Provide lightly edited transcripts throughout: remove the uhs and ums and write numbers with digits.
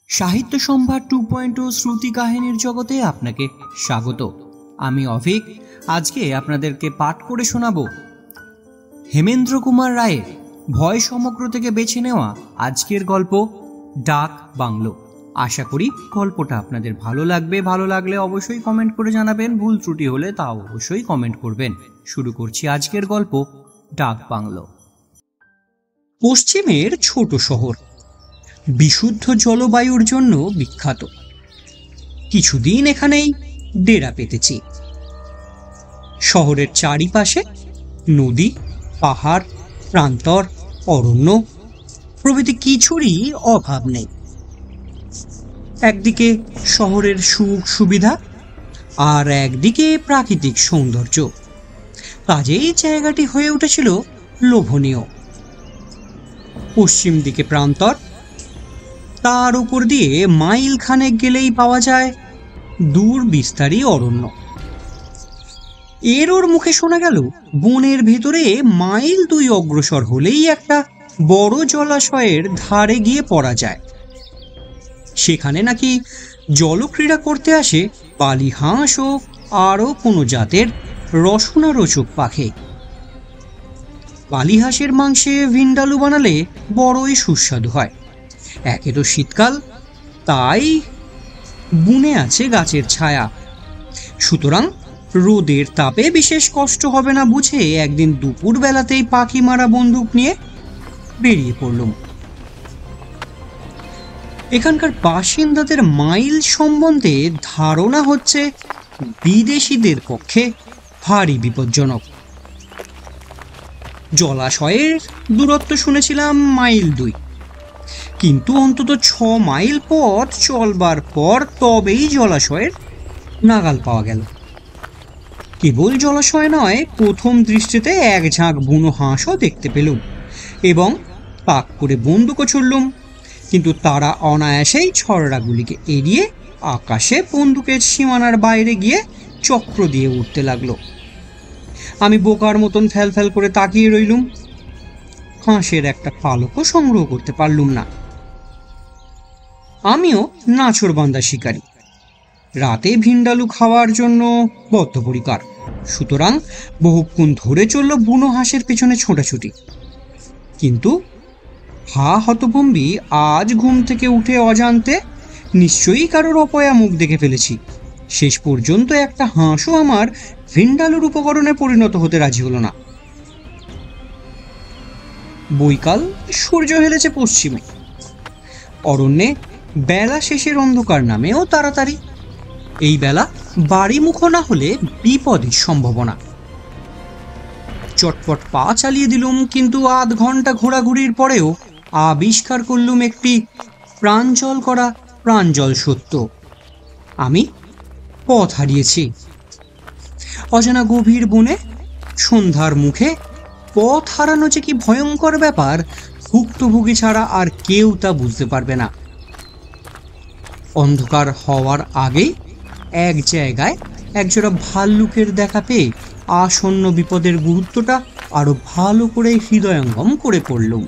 সাহিত্য সম্ভার 2.0 শ্রুতি কাহিনীর জগতে আপনাকে স্বাগত। আমি অভিক। আজকে আপনাদেরকে পাঠ করে শোনাব হেমেন্দ্র কুমার রায়ের ভয় সমগ্র থেকে বেছে নেওয়া আজকের গল্প ডাক বাংলো। আশা করি গল্পটা আপনাদের ভালো লাগবে। ভালো লাগলে অবশ্যই কমেন্ট করে জানাবেন, ভুল ত্রুটি হলে তা অবশ্যই কমেন্ট করবেন। শুরু করছি আজকের গল্প ডাক বাংলো। পশ্চিমের ছোট শহর বিশুদ্ধ জলবায়ুর জন্য বিখ্যাত। কিছুদিন এখানেই ডেরা পেতেছি। শহরের চারিপাশে নদী, পাহাড়, প্রান্তর, অরণ্য প্রভৃতি কিছুরই অভাব নেই। একদিকে শহরের সুখ সুবিধা আর একদিকে প্রাকৃতিক সৌন্দর্য, কাজেই জায়গাটি হয়ে উঠেছিল লোভনীয়। পশ্চিম দিকে প্রান্তর, তার উপর দিয়ে মাইল খানেক গেলেই পাওয়া যায় দূর বিস্তারী অরণ্য। এর ওর মুখে শোনা গেল বনের ভেতরে মাইল 2 অগ্রসর হলেই একটা বড় জলাশয়ের ধারে গিয়ে পড়া যায়। সেখানে নাকি জলক্রীড়া করতে আসে বালি হাঁস ও আরও কোনো জাতের রসনারোচক পাখি। বালি হাঁসের মাংসে ভিন্ডালু বানালে বড়ই সুস্বাদু হয়। একে তো শীতকাল, তাই বুনে আছে গাছের ছায়া, সুতরাং রোদের তাপে বিশেষ কষ্ট হবে না বুঝে একদিন দুপুর বেলাতেই পাখি মারা বন্দুক নিয়ে বেরিয়ে পড়লুম। এখানকার বাসিন্দাদের মাইল সম্বন্ধে ধারণা হচ্ছে বিদেশিদের পক্ষে ভারী বিপজ্জনক। জলাশয়ের দূরত্ব শুনেছিলাম মাইল 2, কিন্তু অন্তত 6 মাইল পথ চলবার পর তবেই জলাশয়ের নাগাল পাওয়া গেল। কেবল জলাশয় নয়, প্রথম দৃষ্টিতে এক ঝাঁক বুনো হাঁসও দেখতে পেলুম এবং পাক করে বন্দুকও ছুড়লুম, কিন্তু তারা অনায়াসেই ছড়রাগুলিকে এড়িয়ে আকাশে বন্দুকের সীমানার বাইরে গিয়ে চক্র দিয়ে উঠতে লাগলো। আমি বোকার মতন ফ্যাল ফ্যাল করে তাকিয়ে রইলুম। হাঁসের একটা পালকও সংগ্রহ করতে পারলুম না। আমিও নাছোড়বান্দা শিকারী, রাতে ভিন্ডালু খাওয়ার জন্য বদ্ধপরিকর, সুতরাং বহুক্ষণ ধরে চলল বুনো হাঁসের পেছনে ছোটাছুটি। কিন্তু হতভম্বী, আজ ঘুম থেকে উঠে অজান্তে নিশ্চয়ই কারোর অপয়া মুখ দেখে ফেলেছি। শেষ পর্যন্ত একটা হাঁসও আমার ভিন্ডালুর উপকরণে পরিণত হতে রাজি হলো না। বৈকাল সূর্য হেলেছে পশ্চিমে। অরণ্যে বেলা শেষের অন্ধকার নামেও তাড়াতাড়ি। এই বেলা বাড়িমুখ না হলে বিপদের সম্ভাবনা। চটপট পা চালিয়ে দিলুম, কিন্তু আধ ঘন্টা ঘোরাঘুরির পরেও আবিষ্কার করলুম একটি প্রাঞ্জল করা প্রাঞ্জল সত্য। আমি পথ হারিয়েছি। অজানা গভীর বনে সন্ধ্যার মুখে পথ হারানো যে কি ভয়ঙ্কর ব্যাপার, ভুক্তভোগী ছাড়া আর কেউ তা বুঝতে পারবে না। অন্ধকার হওয়ার আগেই এক জায়গায় একজোড়া ভাল্লুকের দেখা পেয়ে আসন্ন বিপদের গুরুত্বটা আরো ভালো করে হৃদয়ঙ্গম করে পড়লুম।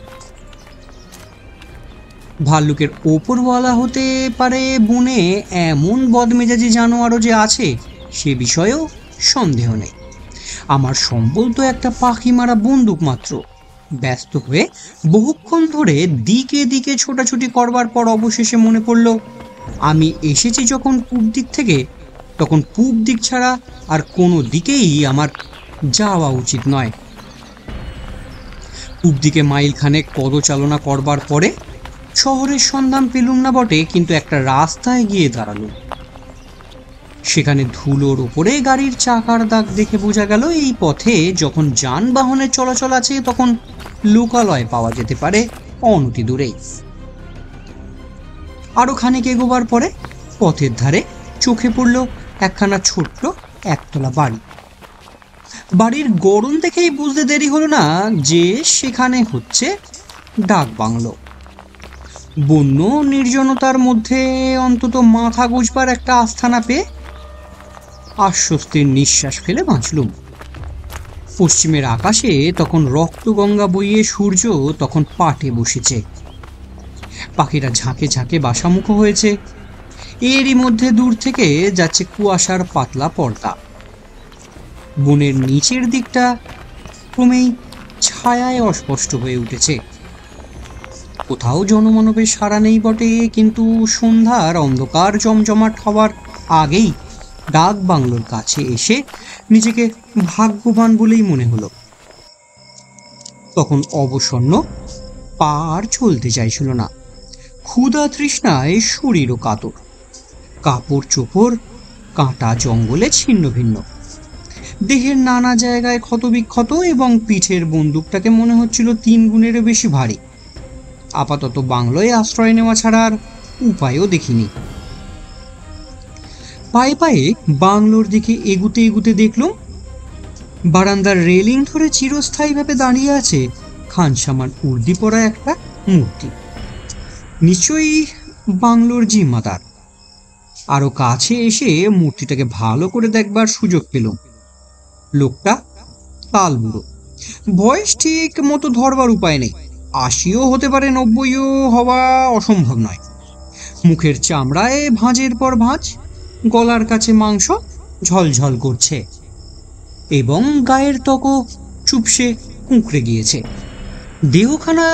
ভাল্লুকের ওপরওয়ালা হতে পারে বনে এমন বদমেজাজি জানোয়ারও যে আছে সে বিষয়েও সন্দেহ নেই। আমার সম্বল তো একটা পাখি মারা বন্দুক মাত্র। ব্যস্ত হয়ে বহুক্ষণ ধরে দিকে দিকে ছোটাছুটি করবার পর অবশেষে মনে পড়ল, আমি এসেছি যখন পূব দিক থেকে, তখন পূব দিক ছাড়া আর কোনো দিকেই আমার যাওয়া উচিত নয়। পূব দিকে মাইল খানেক পদচালনা করবার পরে শহরের সন্ধান পেলুম না বটে, কিন্তু একটা রাস্তায় গিয়ে দাঁড়ালুম। সেখানে ধুলোর ওপরে গাড়ির চাকার দাগ দেখে বোঝা গেল এই পথে যখন যানবাহনের চলাচল আছে তখন লোকালয় পাওয়া যেতে পারে অনতি দূরেই। আরো খানিক এগোবার পরে পথের ধারে চোখে পড়ল একখানা ছোট্ট একতলা বাড়ি। বাড়ির গড়ন দেখেই বুঝতে দেরি হলো না যে সেখানে হচ্ছে ডাক বাংলো। বন্য নির্জনতার মধ্যে অন্তত মাথা গুঁজবার একটা আস্থানা পেয়ে আশ্বস্তির নিঃশ্বাস ফেলে বাঁচলুম। পশ্চিমের আকাশে তখন রক্তগঙ্গা বইয়ে সূর্য তখন পাটে বসেছে। পাখিরা ঝাঁকে ঝাঁকে বাসামুখো হয়েছে। এরই মধ্যে দূর থেকে যাচ্ছে কুয়াশার পাতলা পর্দা। বনের নিচের দিকটা ক্রমেই ছায়ায় অস্পষ্ট হয়ে উঠেছে। কোথাও জনমানবের সাড়া নেই বটে, কিন্তু সন্ধ্যার অন্ধকার জমজমাট হওয়ার আগেই ডাক বাংলোর কাছে এসে নিজেকে ভাগ্যবান বলেই মনে হলো। তখন অবসন্ন, পা আর চলতে চাইছিল না। ক্ষুধা তৃষ্ণায় শরীরও কাতর, কাপড় চোপড় কাঁটা জঙ্গলে ছিন্ন ভিন্ন, দেহের নানা জায়গায় ক্ষতবিক্ষত এবং পিঠের বন্দুকটাকে মনে হচ্ছিল 3 গুণেরও বেশি ভারী। আপাতত বাংলোয় আশ্রয় নেওয়া ছাড়া আর উপায়ও দেখিনি। পায়ে পায়ে বাংলোর দিকে এগুতে এগুতে দেখলাম বারান্দার রেলিং ধরে চিরস্থায়ীভাবে দাঁড়িয়ে আছে খানসামার উর্দি পরা একটা মূর্তি। নিশ্চয়ই বাংলোর জিম্মাদার। আরো কাছে এসে মূর্তিটাকে ভালো করে দেখবার সুযোগ পেলাম। লোকটা কাল বুড়ো, বয়স ঠিক মতো ধরবার উপায় নেই। 80ও হতে পারে, 90ও হওয়া অসম্ভব নয়। মুখের চামড়ায় ভাঁজের পর ভাঁজ, গলার কাছে মাংস ঝলঝল করছে এবং গায়ের ত্বকও চুপসে কুঁকড়ে গিয়েছে। দেহখানা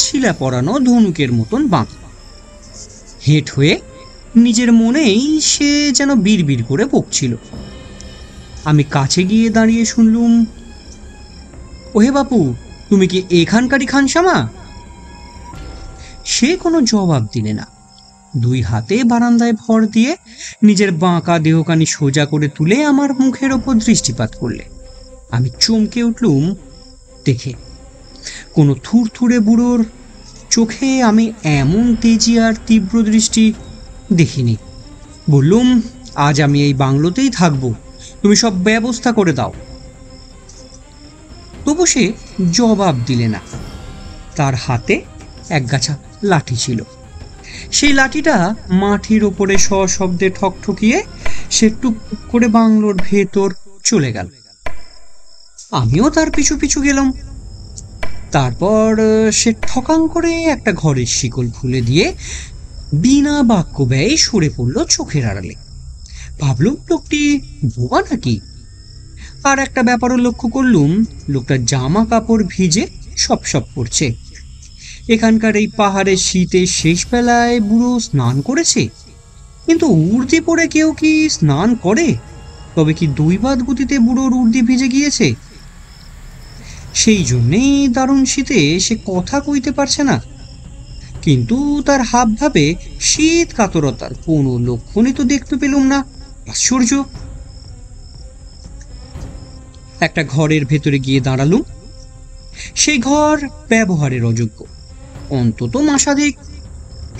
ছিলা পরানো ধনুকের মতন বাঁকা। হেঁট হয়ে নিজের মনেই সে যেন বিড়বিড় করে বকছিল। আমি কাছে গিয়ে দাঁড়িয়ে শুনলুম, ওহে বাপু, তুমি কি এখানকারই খানসামা? সে কোনো জবাব দিলে না। 2 হাতে বারান্দায় ভর দিয়ে নিজের বাঁকা দেহখানি সোজা করে তুলে আমার মুখের ওপর দৃষ্টিপাত করলে। আমি চমকে উঠলুম দেখে। কোনো থুরথুরে বুড়োর চোখে আমি এমন তেজি আর তীব্র দৃষ্টি দেখিনি। বললুম, আজ আমি এই বাংলোতেই থাকবো, তুমি সব ব্যবস্থা করে দাও। তবু সে জবাব দিলে না। তার হাতে একগাছা লাঠি ছিল। সেই লাঠিটা মাটির ওপরে সশব্দে ঠকঠকিয়ে সে টুক করে বাংলোর ভেতর চলে গেল। আমিও তার পিছু পিছু গেলাম। তারপর সে ঠকাং করে একটা ঘরের শিকল খুলে দিয়ে বিনা বাক্য ব্যয়ে সরে পড়ল চোখের আড়ালে। ভাবলুম লোকটি বোবা নাকি। আর একটা ব্যাপারও লক্ষ্য করলুম, লোকটার জামা কাপড় ভিজে সপ সপ করছে। এখানকার এই পাহাড়ের শীতের শেষ বেলায় বুড়ো স্নান করেছে, কিন্তু উর্দি পরে কেউ কি স্নান করে? তবে কি 2 বাত গতিতে বুড়োর উর্দি ভিজে গিয়েছে? সেই জন্যেই দারুণ শীতে সে কথা কইতে পারছে না, কিন্তু তার হাব ভাবে শীত কাতরতার কোনো লক্ষণই তো দেখতে পেলুম না। আশ্চর্য! একটা ঘরের ভেতরে গিয়ে দাঁড়ালুম। সেই ঘর ব্যবহারের অযোগ্য। অন্তত মাসাধিক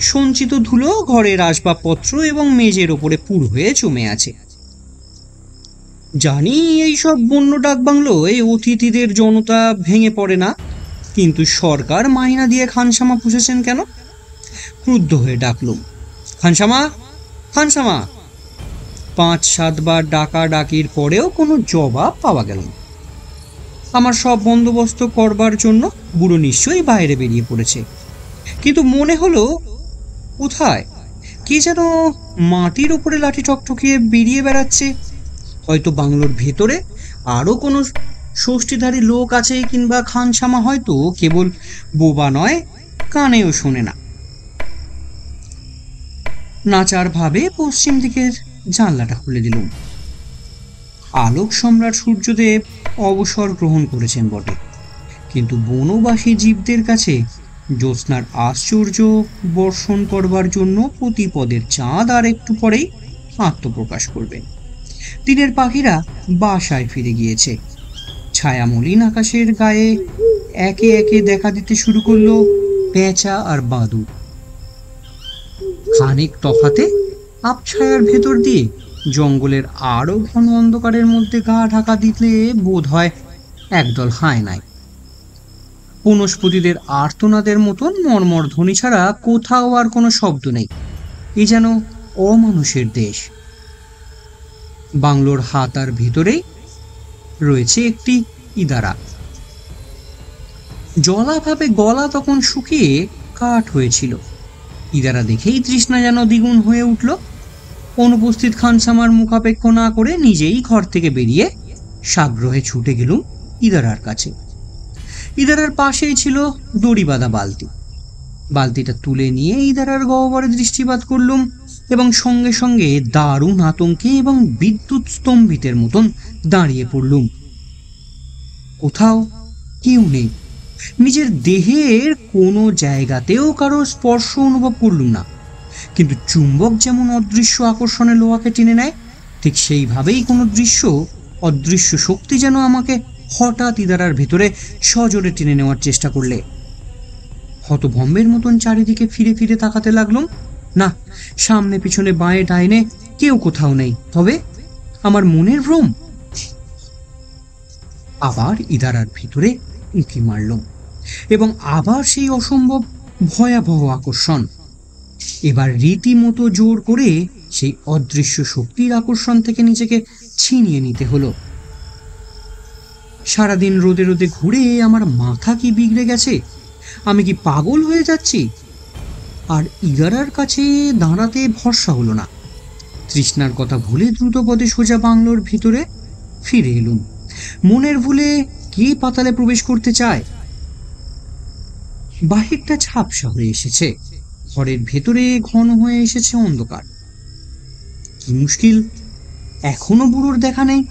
সঞ্চিত ধুলো ঘরের আসবাবপত্র এবং মেঝের ওপরে পুর হয়ে জমে আছে। জানি এইসব বন্য ডাক বাংলোয় অতিথিদের জনতা ভেঙে পড়ে না, কিন্তু সরকার মাইনা দিয়ে খানসামা পুষেছেন কেন? ক্রুদ্ধ হয়ে ডাকলুম, খানসামা, খানসামা। 5-7 বার ডাকা ডাকির পরেও কোনো জবাব পাওয়া গেল না। আমার সব বন্দোবস্ত করবার জন্য বুড়ো নিশ্চয়ই বাইরে বেরিয়ে পড়েছে, কিন্তু মনে হলো কোথায় কে যেন মাটির উপরে লাঠি ঠকঠকিয়ে বেরিয়ে বেড়াচ্ছে। হয়তো বাংলোর ভেতরে আরো কোনো ষষ্ঠীধারী লোক আছে, কিংবা খানসামা হয়তো কেবল বোবা নয়, কানেও শোনে না। নাচার ভাবে পশ্চিম দিকের জানলাটা খুলে দিলুম। আলোক সম্রাট সূর্যদেব অবসর গ্রহণ করেছেন বটে, কিন্তু বনবাসী জীবদের কাছে জ্যোৎস্নার আশ্চর্য বর্ষণ করবার জন্য প্রতিপদের চাঁদ আর একটু পরেই আত্মপ্রকাশ করবেন। দিনের পাখিরা বাসায় ফিরে গিয়েছে। ছায়ামলিন আকাশের গায়ে একে একে দেখা দিতে শুরু করলো পেঁচা আর বাদুড়। খানিক তফাতে আবছায়ার ভেতর দিয়ে জঙ্গলের আরো ঘন অন্ধকারের মধ্যে গা ঢাকা দিলে বোধ হয় একদল হায়নায়। বনস্পতিদের আর্তনাদের মতন মর্মর ধ্বনি ছাড়া কোথাও আর কোনো শব্দ নেই। এ যেন অমানুষের দেশ। বাংলোর হাতার ভিতরেই রয়েছে একটি ইদারা। জলাভাবে গলা তখন শুকিয়ে কাঠ হয়েছিল। ইদারা দেখেই তৃষ্ণা যেন দ্বিগুণ হয়ে উঠল। অনুপস্থিত খানসামার মুখাপেক্ষ না করে নিজেই ঘর থেকে বেরিয়ে সাগ্রহে ছুটে গেলুম ইদারার কাছে। ইদারার পাশেই ছিল দড়ি বাঁধা বালতি। বালতিটা তুলে নিয়ে ইদারার গহ্বরে দৃষ্টিপাত করলুম এবং সঙ্গে সঙ্গে দারুণ আতঙ্কে এবং বিদ্যুৎ স্তম্ভিতের মতন দাঁড়িয়ে পড়লুম। কোথাও কেউ নেই। নিজের দেহের কোনো জায়গাতেও কারো স্পর্শ অনুভব করলুম না, কিন্তু চুম্বক যেমন অদৃশ্য আকর্ষণে লোহাকে টেনে নেয়, ঠিক সেইভাবেই কোনো দৃশ্য অদৃশ্য শক্তি যেন আমাকে হঠাৎ ইদারার ভেতরে সজোরে টেনে নেওয়ার চেষ্টা করলে। হতভম্বের মতন চারিদিকে ফিরে ফিরে তাকাতে লাগলাম। না, সামনে পিছনে বাঁয়ে ডাইনে কেউ কোথাও নেই। তবে আমার মনের ভ্রম। আবার ইদারার ভিতরে উঁকি মারলাম এবং আবার সেই অসম্ভব ভয়াবহ আকর্ষণ। এবার রীতিমতো জোর করে সেই অদৃশ্য শক্তির আকর্ষণ থেকে নিজেকে ছিনিয়ে নিতে হলো। সারাদিন রোদে রোদে ঘুরে আমার মাথা কি বিগড়ে গেছে? আমি কি পাগল হয়ে যাচ্ছি? আর ইদারার কাছে দাঁড়াতে ভরসা হলো না। তৃষ্ণার কথা ভুলে দ্রুত পদে সোজা বাংলোর ভিতরে ফিরে এলুম। মনের ভুলে কে পাতালে প্রবেশ করতে চায়? বাহিরটা ঝাপসা হয়ে এসেছে, ঘরের ভেতরে ঘন হয়ে এসেছে অন্ধকার। কি মুশকিল, এখনো বুড়োর দেখা নেই।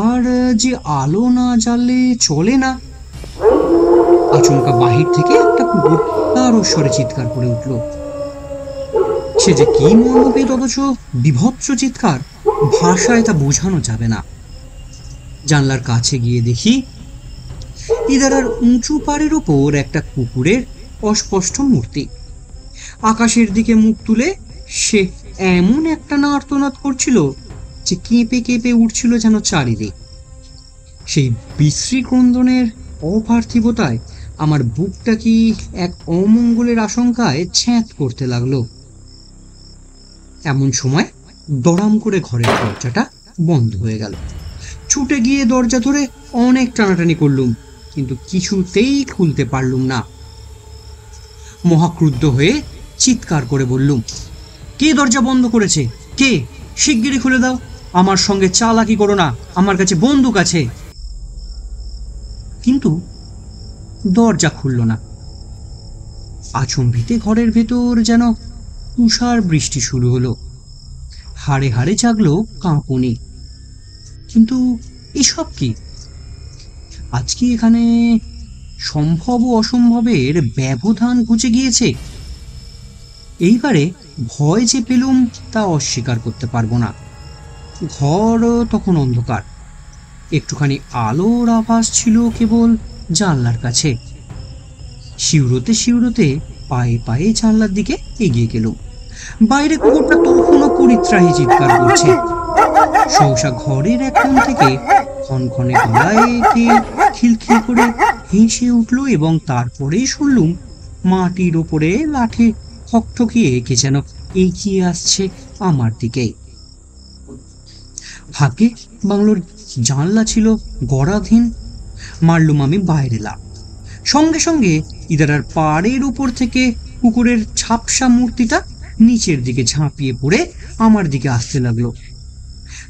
আর যে আলো না জ্বাললে চলে না। আচমকা বাহির থেকে একটা কুকুর তার স্বরে চিৎকার করে উঠল। সে যে কি মর্মভেদ, অথচ বিভৎস চিৎকার, ভাষায় তা বোঝানো যাবে না। জানলার কাছে গিয়ে দেখি ইদারার উঁচু পাড়ের ওপর একটা কুকুরের অস্পষ্ট মূর্তি। আকাশের দিকে মুখ তুলে সে এমন একটা না আর্তনাদ করছিল যে কেঁপে কেঁপে উঠছিল যেন চারিদিক। সেই বিশ্রী ক্রন্দনের অপার্থিবতায় আমার বুকটা কি এক অমঙ্গলের আশঙ্কায় ছ্যাঁত করতে লাগলো। এমন সময় দড়াম করে ঘরের দরজাটা বন্ধ হয়ে গেল। ছুটে গিয়ে দরজা ধরে অনেক টানাটানি করলুম, কিন্তু কিছুতেই খুলতে পারলুম না। মহাক্রুদ্ধ হয়ে চিৎকার করে বললুম, কে দরজা বন্ধ করেছে? কে? শিগগিরই খুলে দাও। আমার সঙ্গে চালাকি করো না, আমার কাছে বন্দুক আছে। কিন্তু দরজা খুলল না। আচমবিতে ঘরের ভেতর যেন তুষার বৃষ্টি শুরু হলো। হাড়ে হাড়ে জাগলো কাঁপুনি। কিন্তু এসব কি? আজকে এখানে সম্ভব ও অসম্ভবের ব্যবধান ঘুচে গিয়েছে। এইবারে ভয় যে পেলুম তা অস্বীকার করতে পারবো না। ঘর তখন অন্ধকার, একটুখানি আলোর আভাস ছিল কেবল জানলার কাছে। শিউরোতে শিউরোতে পায়ে পায়ে জানলার দিকে এগিয়ে গেল। বাইরে কুকুরটা তখনও পরিত্রাহী চিৎকার করছে। সহসা ঘরের এক কোণ থেকে ক্ষণক্ষণে গলায় কে খিলখিল করে হেসে উঠল এবং তারপরে শুনলুম মাটির ওপরে লাঠি ঠকঠকিয়ে কে যেন এগিয়ে আসছে আমার দিকে। ভাগ্যে বাংলোর জানলা ছিল গড়াধীন। মারলুম আমি বাইরে লাফ। সঙ্গে সঙ্গে ইদারার পাড়ের উপর থেকে কুকুরের ঝাপসা মূর্তিটা নিচের দিকে ঝাঁপিয়ে পড়ে আমার দিকে আসতে লাগলো।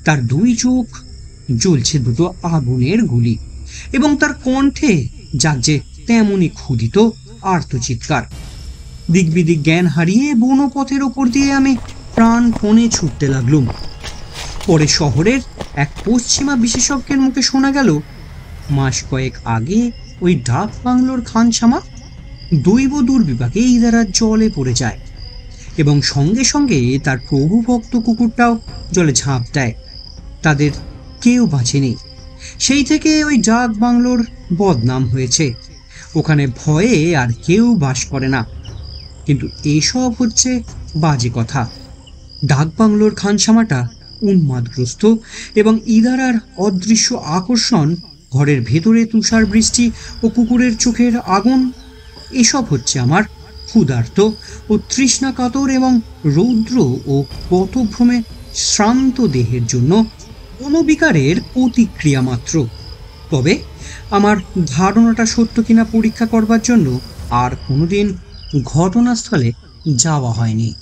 তার দুই চোখ জ্বলছে দুটো আগুনের গুলি এবং তার কণ্ঠে জাগছে তেমনই ক্ষুধিত আর্তচিৎকার। দিকবিদিক জ্ঞান হারিয়ে বনপথের ওপর দিয়ে আমি প্রাণপণে ছুটতে লাগলুম। পরে শহরের এক পশ্চিমা বিশেষজ্ঞের মুখে শোনা গেল, মাস কয়েক আগে ওই ডাক বাংলোর খানসামা দৈব দুর্বিপাকে ইদারা জলে পড়ে যায় এবং সঙ্গে সঙ্গে তার প্রভুভক্ত কুকুরটাও জলে ঝাঁপ দেয়। তাদের কেউ বাঁচেনি। সেই থেকে ওই ডাক বাংলোর বদনাম হয়েছে। ওখানে ভয়ে আর কেউ বাস করে না। কিন্তু এসব হচ্ছে বাজে কথা। ডাক বাংলোর খানসামাটা উন্মাদগ্রস্ত এবং ইদারার অদৃশ্য আকর্ষণ, ঘরের ভেতরে তুষার বৃষ্টি ও কুকুরের চোখের আগুন, এসব হচ্ছে আমার ক্ষুধার্ত ও তৃষ্ণা কাতর এবং রৌদ্র ও পথভ্রমে শ্রান্ত দেহের জন্য অনুবিকারের প্রতিক্রিয়া মাত্র। তবে আমার ধারণাটা সত্য কিনা পরীক্ষা করবার জন্য আর কোনোদিন ঘটনাস্থলে যাওয়া হয়নি।